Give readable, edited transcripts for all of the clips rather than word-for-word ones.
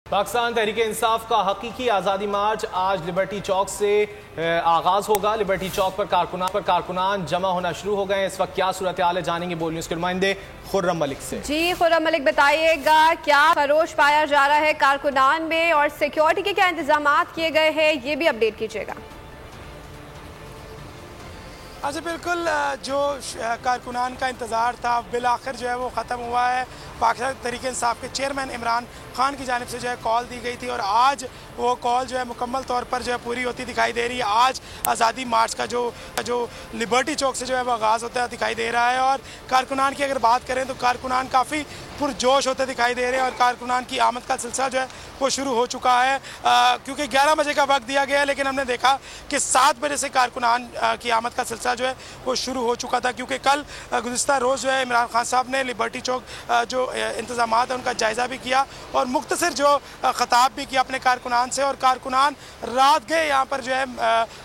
पाकिस्तान तहरीक इंसाफ का हकीकी आज़ादी मार्च आज लिबर्टी चौक से आगाज होगा। लिबर्टी चौक पर कारकुनान जमा होना शुरू हो गए हैं। इस वक्त क्या सूरत हाल है जानेंगे बोल न्यूज़ के नुमाइंदे खुर्रम मलिक से। जी खुर्रम मलिक, बताइएगा क्या खरोश पाया जा रहा है कारकुनान में और सिक्योरिटी के क्या इंतजाम किए गए हैं, ये भी अपडेट कीजिएगा। अच्छा, बिल्कुल जो कारकुनान का इंतज़ार था बिल आखिर जो है वो ख़त्म हुआ है। पाकिस्तान तहरीक इंसाफ के चेयरमैन इमरान खान की जानिब से जो है कॉल दी गई थी और आज वो कॉल जो है मुकम्मल तौर पर जो है पूरी होती दिखाई दे रही है। आज आज़ादी मार्च का जो लिबर्टी चौक से जो है वो आगाज़ होता दिखाई दे रहा है और कारकुनान की अगर बात करें तो कारकुनान काफ़ी पुरजोश होते दिखाई दे रहे हैं और कारकुनान की आमद का सिलसिला जो है वो शुरू हो चुका है। क्योंकि 11 बजे का वक्त दिया गया है, लेकिन हमने देखा कि 7 बजे से कारकुनान की आमद का सिलसिला जो है वो शुरू हो चुका था। क्योंकि कल गुज़िश्ता रोज़ जो है इमरान खान साहब ने लिबर्टी चौक जो इंतज़ाम है उनका जायज़ा भी किया और मुख्तसर जो ख़ताब भी किया अपने कारकुनान से। और कारकुनान रात गए यहाँ पर जो है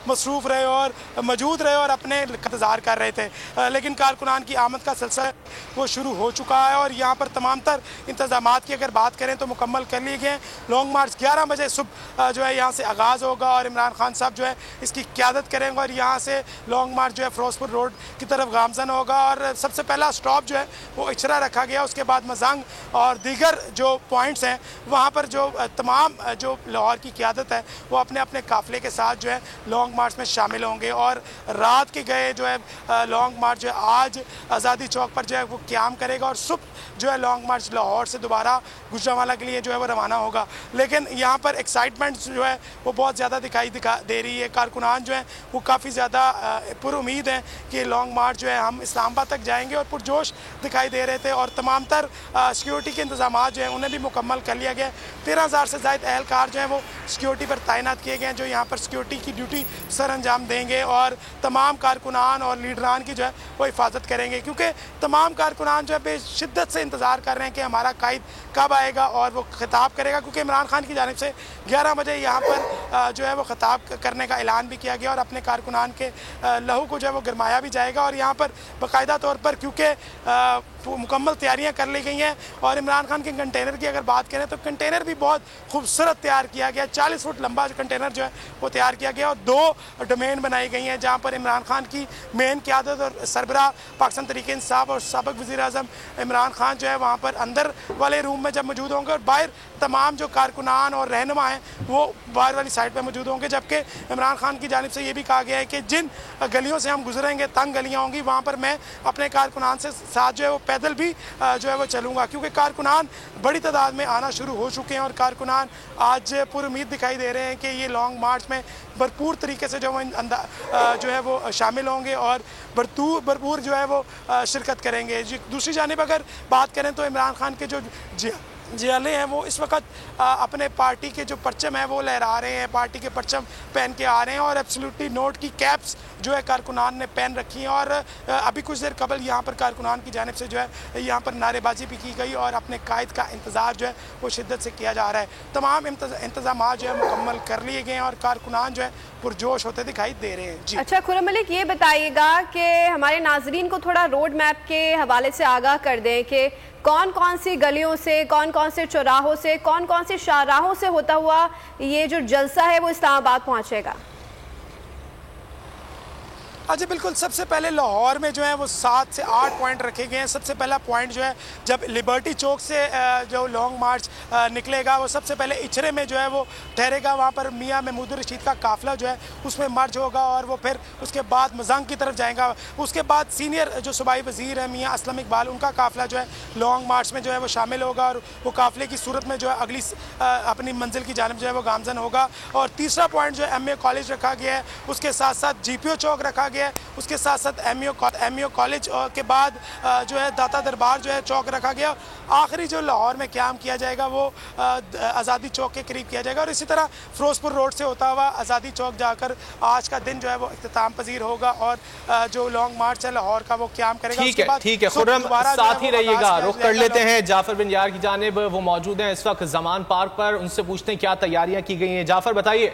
मसरूफ़ रहे और मौजूद रहे और अपने इंतज़ार कर रहे थे। लेकिन कारकुनान की आमद का सिलसिला वो शुरू हो चुका है और यहाँ पर तमाम तर इंतज़ामात की अगर बात करें तो मुकम्मल कर लिए गए। लॉन्ग मार्च 11 बजे सुबह जो है यहाँ से आगाज़ होगा और इमरान खान साहब जो है इसकी क़यादत करेंगे और यहाँ से लॉन्ग मार्च जो है फिरोजपुर रोड की तरफ गामजन होगा और सबसे पहला स्टॉप जो है वो इचरा रखा गया। उसके बाद मजंग और दीगर जो पॉइंट्स हैं वहाँ पर जो तमाम जो लाहौर की क़यादत है वो अपने अपने काफ़िले के साथ जो है लॉन्ग मार्च में शामिल होंगे। और रात के गए जो है लॉन्ग मार्च जो है आज आज़ादी चौक पर जो है वो क़याम करेगा और सुबह जो है लॉन्ग मार्च लाहौर से दोबारा गुजरांवाला के लिए जो है वो रवाना होगा। लेकिन यहाँ पर एक्साइटमेंट जो है वो बहुत ज़्यादा दिखाई दे रही है। कारकुनान जो है वो काफ़ी ज़्यादा पुरुमीद हैं कि लॉन्ग मार्च जो है हम इस्लामाबाद तक जाएंगे और पुरजोश दिखाई दे रहे थे। और तमाम तर सिक्योरिटी के इंतजाम जो हैं उन्हें भी मुकम्मल कर लिया गया। 13,000 से ज़ायद एहलकार जो हैं वो सिक्योरिटी पर तैनात किए गए हैं जो यहाँ पर सिक्योरिटी की ड्यूटी सर अंजाम देंगे और तमाम कारकुनान और लीडरान की जो है वो हिफाजत करेंगे। क्योंकि तमाम कारकुनान जो है बेशिद्दत से इंतज़ार कर रहे हैं कि हमारा कायद कब आएगा और वो खिताब करेगा। क्योंकि इमरान खान की जानिब से 11 बजे यहाँ पर जो है वो खिताब करने का ऐलान भी किया गया और अपने कारकुनान के लहू को जो है वो गरमाया भी जाएगा। और यहाँ पर बाकायदा तौर पर क्योंकि मुकम्मल तैयारियां कर ली गई हैं और इमरान खान के कंटेनर की अगर बात करें तो कंटेनर भी बहुत खूबसूरत तैयार किया गया। 40 फुट लंबा जो कंटेनर जो है वो तैयार किया गया और 2 डोमेन बनाई गई हैं जहां पर इमरान खान की मेन क़यादत और सरबराह पाकिस्तान तहरीक इंसाफ और साबिक़ वज़ीर आज़म इमरान खान जो है वहाँ पर अंदर वाले रूम में जब मौजूद होंगे और बाहर तमाम जो कारकुनान और रहनुमा हैं वो बाहर वाली साइड पर मौजूद होंगे। जबकि इमरान खान की जानिब से ये भी कहा गया है कि जिन गलियों से हम गुजरेंगे तंग गलियाँ होंगी वहाँ पर मैं अपने कारकुनान से साथ जो है वो पैदल भी जो है वो चलूँगा। क्योंकि कारकुनान बड़ी तादाद में आना शुरू हो चुके हैं और कारकुनान आज पुरुमीद दिखाई दे रहे हैं कि ये लॉन्ग मार्च में भरपूर तरीके से जो है वो शामिल होंगे और भरपूर जो है वो शिरकत करेंगे। दूसरी जानिब अगर बात करें तो इमरान खान के जो जियाले हैं वो इस वक्त अपने पार्टी के जो परचम है वो लहरा रहे हैं, पार्टी के परचम पहन के आ रहे हैं और एब्सोल्युटली नोट की कैप्स जो है कारकुनान ने पहन रखी हैं। और अभी कुछ देर कबल यहाँ पर कारकुनान की जानिब से जो है यहाँ पर नारेबाजी भी की गई और अपने कायद का इंतज़ार जो है वो शिद्दत से किया जा रहा है। तमाम इंतजाम जो है मुकम्मल कर लिए गए हैं और कारकुनान जो है पुरजोश होते दिखाई दे रहे हैं। जी अच्छा खुर्रम मलिक, ये बताइएगा कि हमारे नाजरीन को थोड़ा रोड मैप के हवाले से आगाह कर दें कि कौन कौन सी गलियों से, कौन कौन से चौराहों से, कौन कौन सी शाहराहों से होता हुआ ये जो जलसा है वो इस्लामाबाद पहुंचेगा। अच्छा, बिल्कुल सबसे पहले लाहौर में जो है वो 7 से 8 पॉइंट रखे गए हैं। सबसे पहला पॉइंट जो है जब लिबर्टी चौक से जो लॉन्ग मार्च निकलेगा वो सबसे पहले इचरे में जो है वो ठहरेगा। वहाँ पर मियाँ महमूद रशीद का काफ़िला जो है उसमें मर्ज होगा और वो फिर उसके बाद मजंग की तरफ जाएगा। उसके बाद सीनियर जो सूबाई वज़ीर है मियाँ असलम इकबाल उनका काफ़िला जो है लॉन्ग मार्च में जो है वो शामिल होगा और वो काफ़िले की सूरत में जो है अगली अपनी मंजिल की जानिब जो है वो गामजन होगा। और तीसरा पॉइंट जो है MA कॉलेज रखा गया है, उसके साथ साथ GPO चौक रखा गया, उसके साथ साथ MAO कॉलेज के बाद जो है दाता दरबार जो है चौक रखा गया। आखिरी जो लाहौर में क़याम किया जाएगा वो आज़ादी चौक के करीब किया जाएगा और इसी तरह फिरोजपुर रोड से होता हुआ आज़ादी चौक जाकर आज का दिन जो है वो इख्तिताम पजीर होगा और जो लॉन्ग मार्च है लाहौर का वो क़याम करेगा। ठीक है खुर्रम, साथ ही रहिएगा। रुख कर लेते हैं जाफर बिन यार की जानिब, वो मौजूद हैं इस वक्त जमान पार्क पर, उनसे पूछते हैं क्या तैयारियां की गई हैं। जाफर बताइए।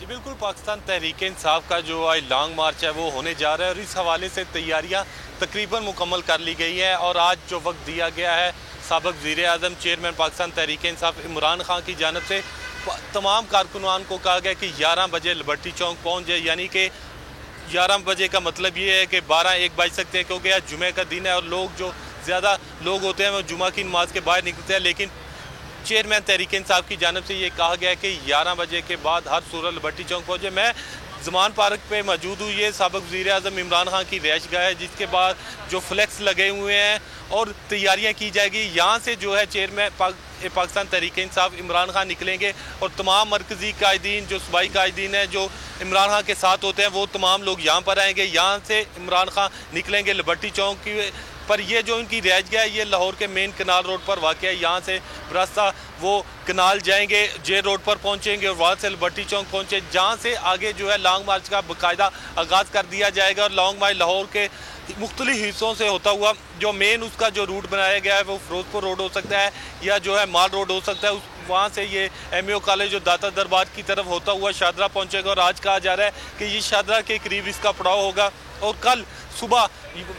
जी बिल्कुल, पाकिस्तान तहरीक इंसाफ का जो आज लॉन्ग मार्च है वो होने जा रहा है और इस हवाले से तैयारियां तकरीबन मुकम्मल कर ली गई हैं और आज जो वक्त दिया गया है साबिक़ वज़ीर-ए-आज़म चेयरमैन पाकिस्तान तहरीक इंसाफ इमरान खान की जानिब से तमाम कारकुनान को कहा गया कि 11 बजे लिबर्टी चौक पहुँच जाए। यानी कि 11 बजे का मतलब ये है कि 12-1 बज सकते हैं, क्योंकि आज जुमे का दिन है और लोग जो ज़्यादा लोग होते हैं वो जुमा की नमाज के बाहर निकलते हैं। लेकिन चेयरमैन तहरीक इंसाफ की जानिब से ये कहा गया कि 11 बजे के बाद हर सूरत लिबर्टी चौक पहुँचे। मैं ज़मान पार्क पे मौजूद हूँ। ये साबिक़ वज़ीर-ए-आज़म इमरान खान की रिहाइशगाह है, जिसके बाद जो फ्लैक्स लगे हुए हैं और तैयारियां की जाएगी। यहाँ से जो है चेयरमैन पाकिस्तान तहरीक इंसाफ इमरान खान निकलेंगे और तमाम मरकज़ी कायदीन जो सूबाई कायदीन हैं जो इमरान खान के साथ होते हैं वो तमाम लोग यहाँ पर आएंगे। यहाँ से इमरान खान निकलेंगे लिबर्टी चौक की पर। ये जो इनकी रिहाइशगाह है ये लाहौर के मेन कनाल रोड पर वाक़ है। यहाँ से रास्ता वो कनाल जाएंगे, जे रोड पर पहुँचेंगे और वहाँ से लिबर्टी चौक पहुँचे, जहाँ से आगे जो है लॉन्ग मार्च का बाकायदा आगाज़ कर दिया जाएगा। और लॉन्ग मार्च लाहौर के मुख्तलिफ हिस्सों से होता हुआ जो मेन उसका जो रूट बनाया गया है वो फिरोजपुर रोड हो सकता है या जो है माल रोड हो सकता है। वहाँ से ये MAO कॉलेज जो दाता दरबार की तरफ होता हुआ शादरा पहुँचेगा। और आज कहा जा रहा है कि ये शादरा के करीब इसका पड़ाव होगा और कल सुबह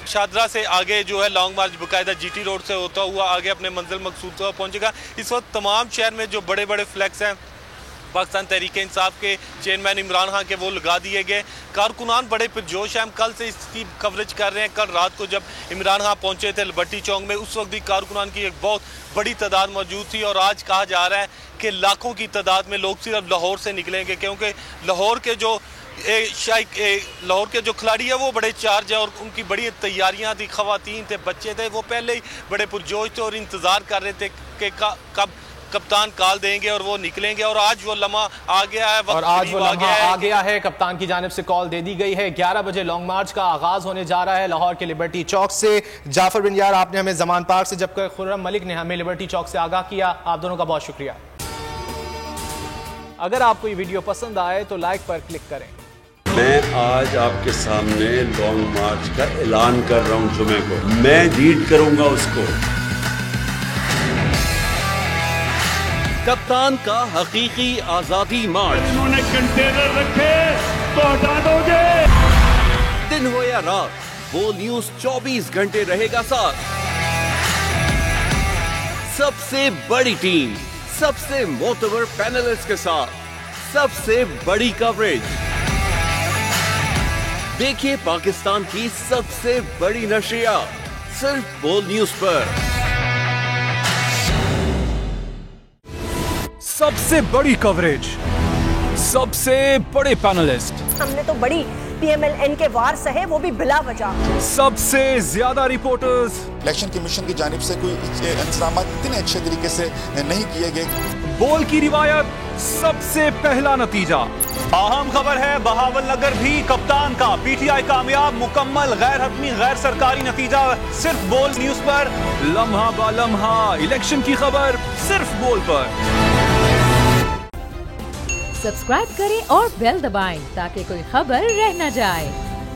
शादरा से आगे जो है लॉन्ग मार्च बाकायदा GT रोड से होता हुआ आगे अपने मंजिल मकसूद पर पहुँचेगा। इस वक्त तमाम शहर में जो बड़े बड़े फ्लैक्स हैं पाकिस्तान तहरीक इंसाफ के चेयरमैन इमरान खान के वो लगा दिए गए। कारकुनान बड़े पुरजोश हैं, हम कल से इसकी कवरेज कर रहे हैं। कल रात को जब इमरान खान पहुंचे थे लिबर्टी चौक में उस वक्त भी कारकुनान की एक बहुत बड़ी तादाद मौजूद थी। और आज कहा जा रहा है कि लाखों की तादाद में लोग सिर्फ लाहौर से निकलेंगे, क्योंकि लाहौर के जो खिलाड़ी है वो बड़े चार्ज है और उनकी बड़ी तैयारियाँ थी। ख़वातीन थे, बच्चे थे, वो पहले ही बड़े पुरजोश थे और इंतज़ार कर रहे थे कि कब कप्तान कॉल देंगे और वो निकलेंगे। और आज वो लम्हा आ गया है, और आज वो लम्हा आ गया है। कप्तान की जानिब से कॉल दे दी गई है। 11 बजे लॉन्ग मार्च का आगाज होने जा रहा है लाहौर के लिबर्टी चौक से। जाफर बिन यार, आपने हमें ज़मान पार्क से, जबकि खुर्रम मलिक ने हमें लिबर्टी चौक से आगाह किया। आप दोनों का बहुत शुक्रिया। अगर आपको ये वीडियो पसंद आए तो लाइक पर क्लिक करें। मैं आज आपके सामने लॉन्ग मार्च का ऐलान कर रहा हूं। जुमे को मैं लीड करूंगा उसको। कप्तान का हकीकी आजादी मार्च। उन्होंने कंटेनर रखे तो हटा दोगे। दिन हो या रात, वो न्यूज 24 घंटे रहेगा साथ। सबसे बड़ी टीम, सबसे मोतबर पैनलिस्ट के साथ, सबसे बड़ी कवरेज। देखिए पाकिस्तान की सबसे बड़ी नशरियात सिर्फ बोल न्यूज पर। सबसे बड़ी कवरेज, सबसे बड़े पैनलिस्ट। हमने तो बड़ी PMLN के वार सहे, वो भी बिला वजह। सबसे ज्यादा रिपोर्टर्स। इलेक्शन कमीशन की जानिब से कोई इंतजाम इतने अच्छे तरीके से नहीं किए गए। बोल की रिवायत, सबसे पहला नतीजा। अहम खबर है बहावल नगर भी कप्तान का PTI कामयाब, मुकम्मल गैर हतमी गैर सरकारी नतीजा सिर्फ बोल न्यूज पर। लम्हा बा लम्हा इलेक्शन की खबर सिर्फ बोल पर। सब्सक्राइब करें और बेल दबाएं ताकि कोई खबर रह न जाए।